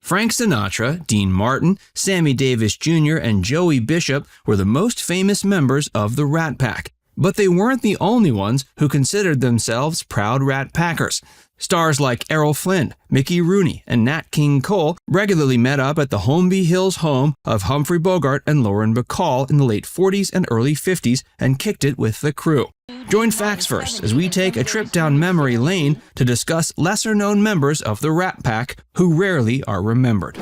Frank Sinatra, Dean Martin, Sammy Davis Jr., and Joey Bishop were the most famous members of the Rat Pack. But they weren't the only ones who considered themselves proud Rat Packers. Stars like Errol Flynn, Mickey Rooney, and Nat King Cole regularly met up at the Holmby Hills home of Humphrey Bogart and Lauren Bacall in the late 40s and early 50s and kicked it with the crew. Join Facts First as we take a trip down memory lane to discuss lesser-known members of the Rat Pack who rarely are remembered.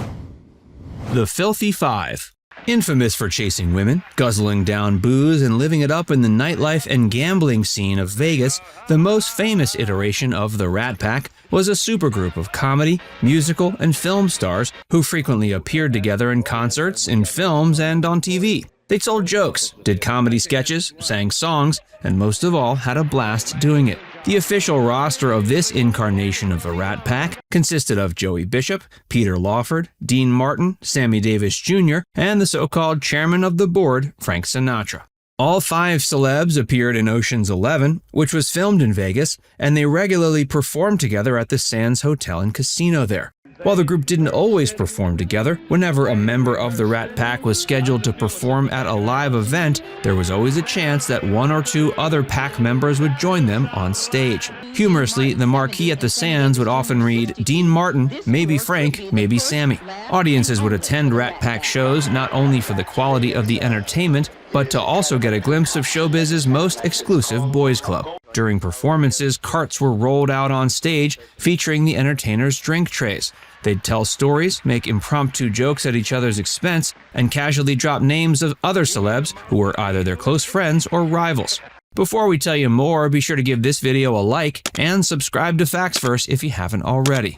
The Filthy Five. Infamous for chasing women, guzzling down booze, and living it up in the nightlife and gambling scene of Vegas, the most famous iteration of the Rat Pack was a supergroup of comedy, musical, and film stars who frequently appeared together in concerts, in films, and on TV. They told jokes, did comedy sketches, sang songs, and most of all had a blast doing it. The official roster of this incarnation of the Rat Pack consisted of Joey Bishop, Peter Lawford, Dean Martin, Sammy Davis Jr., and the so-called chairman of the board, Frank Sinatra. All five celebs appeared in Ocean's 11, which was filmed in Vegas, and they regularly performed together at the Sands Hotel and Casino there. While the group didn't always perform together, whenever a member of the Rat Pack was scheduled to perform at a live event, there was always a chance that one or two other pack members would join them on stage. Humorously, the marquee at the Sands would often read, Dean Martin, maybe Frank, maybe Sammy. Audiences would attend Rat Pack shows not only for the quality of the entertainment, but to also get a glimpse of showbiz's most exclusive boys club. During performances, carts were rolled out on stage featuring the entertainers' drink trays. They'd tell stories, make impromptu jokes at each other's expense, and casually drop names of other celebs who were either their close friends or rivals. Before we tell you more, be sure to give this video a like and subscribe to Facts First if you haven't already.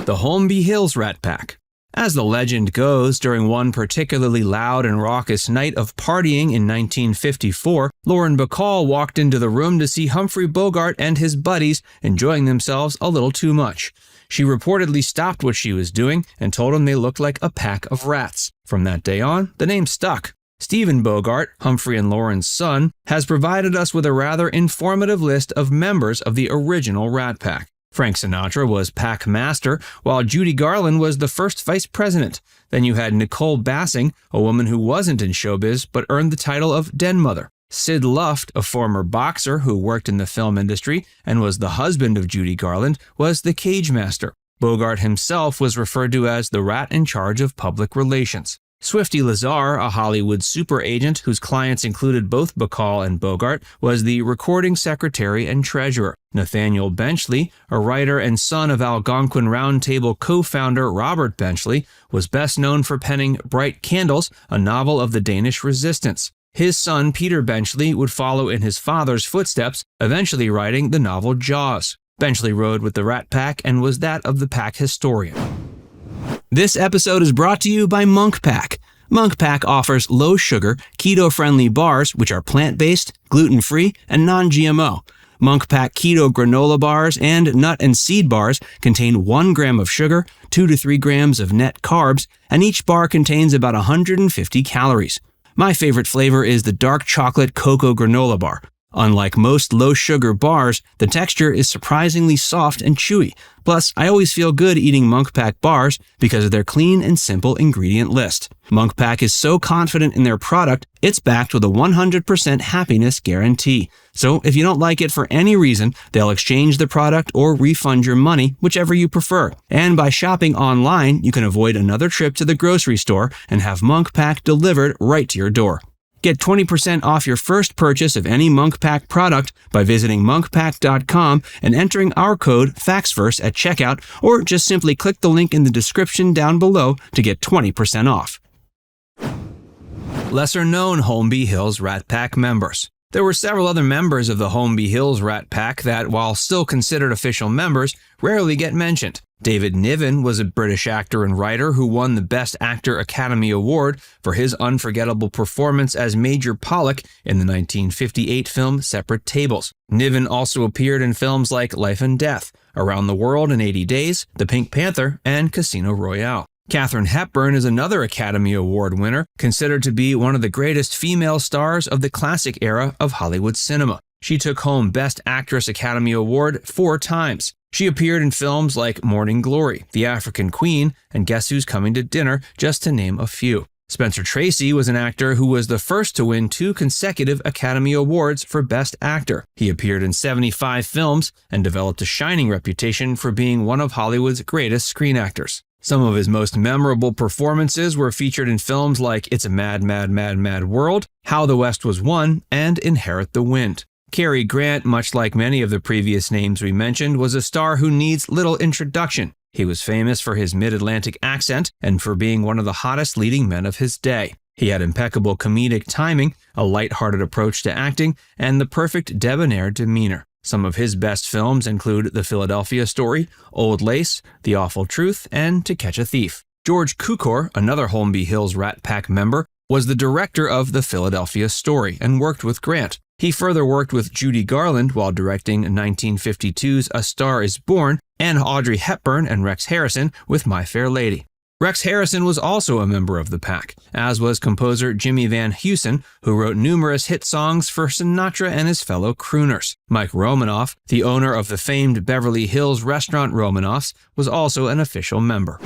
The Holmby Hills Rat Pack. As the legend goes, during one particularly loud and raucous night of partying in 1954, Lauren Bacall walked into the room to see Humphrey Bogart and his buddies enjoying themselves a little too much. She reportedly stopped what she was doing and told them they looked like a pack of rats. From that day on, the name stuck. Stephen Bogart, Humphrey and Lauren's son, has provided us with a rather informative list of members of the original Rat Pack. Frank Sinatra was pack master, while Judy Garland was the first vice president. Then you had Nicole Bassing, a woman who wasn't in showbiz but earned the title of den mother. Sid Luft, a former boxer who worked in the film industry and was the husband of Judy Garland, was the cage master. Bogart himself was referred to as the rat in charge of public relations. Swifty Lazar, a Hollywood super agent whose clients included both Bacall and Bogart, was the recording secretary and treasurer. Nathaniel Benchley, a writer and son of Algonquin Round Table co-founder Robert Benchley, was best known for penning Bright Candles, a novel of the Danish resistance. His son Peter Benchley would follow in his father's footsteps, eventually writing the novel Jaws. Benchley rode with the Rat Pack and was that of the pack historian. This episode is brought to you by Monk Pack. Monk Pack offers low-sugar, keto-friendly bars which are plant-based, gluten-free, and non-GMO. Monk Pack Keto Granola Bars and Nut and Seed Bars contain 1 gram of sugar, 2 to 3 grams of net carbs, and each bar contains about 150 calories. My favorite flavor is the dark chocolate cocoa granola bar. Unlike most low-sugar bars, the texture is surprisingly soft and chewy. Plus, I always feel good eating Monk Pack bars because of their clean and simple ingredient list. Monk Pack is so confident in their product, it's backed with a 100% happiness guarantee. So if you don't like it for any reason, they'll exchange the product or refund your money, whichever you prefer. And by shopping online, you can avoid another trip to the grocery store and have Monk Pack delivered right to your door. Get 20% off your first purchase of any Monk Pack product by visiting monkpack.com and entering our code FACTSFIRST at checkout, or just simply click the link in the description down below to get 20% off. Lesser-known Holmby Hills Rat Pack members. There were several other members of the Holmby Hills Rat Pack that, while still considered official members, rarely get mentioned. David Niven was a British actor and writer who won the Best Actor Academy Award for his unforgettable performance as Major Pollock in the 1958 film Separate Tables. Niven also appeared in films like Life and Death, Around the World in 80 Days, The Pink Panther, and Casino Royale. Katharine Hepburn is another Academy Award winner, considered to be one of the greatest female stars of the classic era of Hollywood cinema. She took home Best Actress Academy Award 4 times. She appeared in films like Morning Glory, The African Queen, and Guess Who's Coming to Dinner, just to name a few. Spencer Tracy was an actor who was the first to win 2 consecutive Academy Awards for Best Actor. He appeared in 75 films and developed a shining reputation for being one of Hollywood's greatest screen actors. Some of his most memorable performances were featured in films like It's a Mad, Mad, Mad, Mad World, How the West Was Won, and Inherit the Wind. Cary Grant, much like many of the previous names we mentioned, was a star who needs little introduction. He was famous for his mid-Atlantic accent and for being one of the hottest leading men of his day. He had impeccable comedic timing, a light-hearted approach to acting, and the perfect debonair demeanor. Some of his best films include The Philadelphia Story, Old Lace, The Awful Truth, and To Catch a Thief. George Cukor, another Holmby Hills Rat Pack member, was the director of The Philadelphia Story and worked with Grant. He further worked with Judy Garland while directing 1952's A Star is Born, and Audrey Hepburn and Rex Harrison with My Fair Lady. Rex Harrison was also a member of the pack, as was composer Jimmy Van Heusen, who wrote numerous hit songs for Sinatra and his fellow crooners. Mike Romanoff, the owner of the famed Beverly Hills restaurant Romanoff's, was also an official member.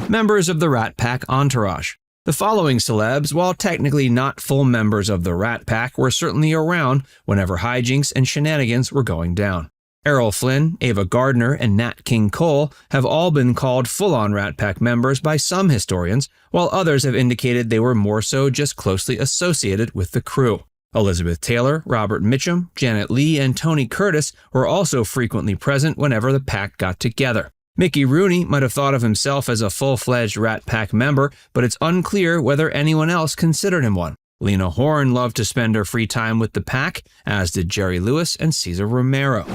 Members of the Rat Pack entourage. The following celebs, while technically not full members of the Rat Pack, were certainly around whenever hijinks and shenanigans were going down. Errol Flynn, Ava Gardner, and Nat King Cole have all been called full-on Rat Pack members by some historians, while others have indicated they were more so just closely associated with the crew. Elizabeth Taylor, Robert Mitchum, Janet Leigh, and Tony Curtis were also frequently present whenever the pack got together. Mickey Rooney might have thought of himself as a full-fledged Rat Pack member, but it's unclear whether anyone else considered him one. Lena Horne loved to spend her free time with the pack, as did Jerry Lewis and Cesar Romero.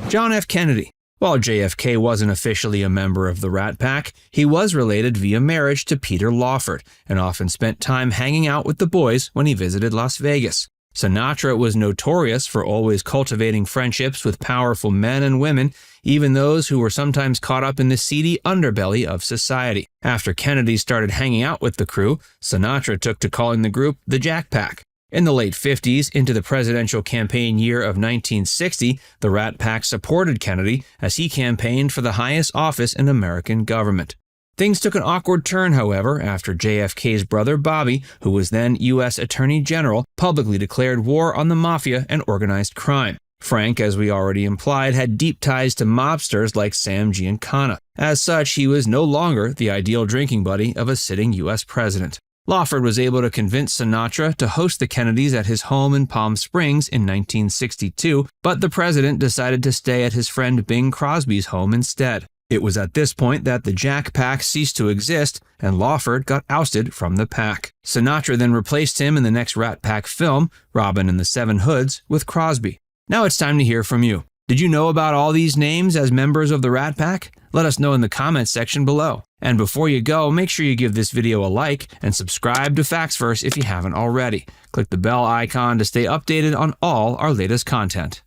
John F. Kennedy. While JFK wasn't officially a member of the Rat Pack, he was related via marriage to Peter Lawford and often spent time hanging out with the boys when he visited Las Vegas. Sinatra was notorious for always cultivating friendships with powerful men and women, even those who were sometimes caught up in the seedy underbelly of society. After Kennedy started hanging out with the crew, Sinatra took to calling the group the Jack Pack. In the late 50s, into the presidential campaign year of 1960, the Rat Pack supported Kennedy as he campaigned for the highest office in American government. Things took an awkward turn, however, after JFK's brother Bobby, who was then U.S. Attorney General, publicly declared war on the mafia and organized crime. Frank, as we already implied, had deep ties to mobsters like Sam Giancana. As such, he was no longer the ideal drinking buddy of a sitting U.S. president. Lawford was able to convince Sinatra to host the Kennedys at his home in Palm Springs in 1962, but the president decided to stay at his friend Bing Crosby's home instead. It was at this point that the Jack Pack ceased to exist, and Lawford got ousted from the pack. Sinatra then replaced him in the next Rat Pack film, Robin and the Seven Hoods, with Crosby. Now it's time to hear from you. Did you know about all these names as members of the Rat Pack? Let us know in the comments section below. And before you go, make sure you give this video a like and subscribe to Facts Verse if you haven't already. Click the bell icon to stay updated on all our latest content.